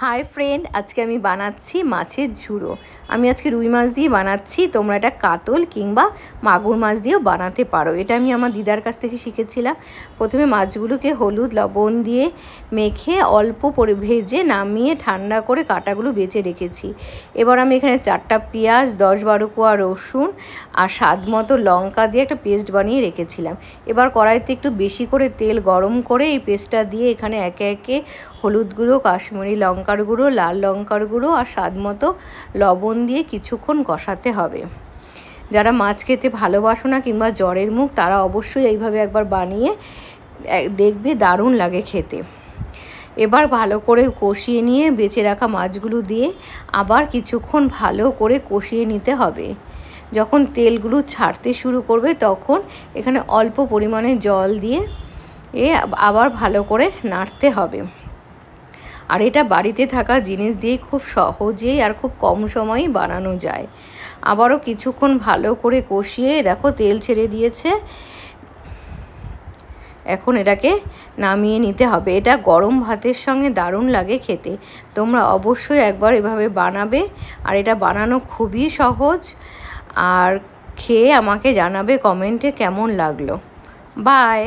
Hi friend, आज के आमी बानाচ্ছি মাছের ঝুড়ো। আমি আজকে রুই মাছ দিয়ে বানাচ্ছি। তোমরা এটা কাতল কিংবা মাগুর মাছ দিয়েও বানাতে পারো। এটা আমি আমার দিদার কাছ থেকে শিখেছিলাম। প্রথমে মাছগুলোকে হলুদ লবণ দিয়ে মেখে অল্প করে ভেজে নামিয়ে ঠান্ডা করে কাঁটাগুলো বেছে রেখেছি। এবার আমি এখানে 4টা পেঁয়াজ, 10-12 কোয়া রসুন আর স্বাদ মতো লঙ্কা দিয়ে একটা পেস্ট বানিয়ে রেখেছিলাম। এবার কড়াইতে একটু বেশি করে তেল গরম করে এই পেস্টটা দিয়ে এখানে একে একে হলুদ গুঁড়ো, কাশ্মীরি লঙ্কার গুঁড়ো, লাল লঙ্কার গুঁড়ো আর স্বাদ মতো লবণ দিয়ে কিছুক্ষণ কষাতে হবে। যারা মাছ খেতে ভালোবাসো না কিংবা জ্বরের মুখ, তারা অবশ্যই এইভাবে একবার বানিয়ে দেখবে, দারুণ লাগে খেতে। এবার ভালো করে কষিয়ে নিয়ে বেঁচে রাখা মাছগুলো দিয়ে আবার কিছুক্ষণ ভালো করে কষিয়ে নিতে হবে। যখন তেলগুলো ছাড়তে শুরু করবে তখন এখানে অল্প পরিমাণে জল দিয়ে আবার ভালো করে নাড়তে হবে। আর এটা বাড়িতে থাকা জিনিস দিয়ে খুব সহজেই আর খুব কম সময়েই বানানো যায়। আবারও কিছুক্ষণ ভালো করে কষিয়ে দেখো তেল ছেড়ে দিয়েছে। এখন এটাকে নামিয়ে নিতে হবে। এটা গরম ভাতের সঙ্গে দারুণ লাগে খেতে। তোমরা অবশ্যই একবার এভাবে বানাবে। আর এটা বানানো খুবই সহজ। আর খেয়ে আমাকে জানাবে কমেন্টে কেমন লাগলো। বাই।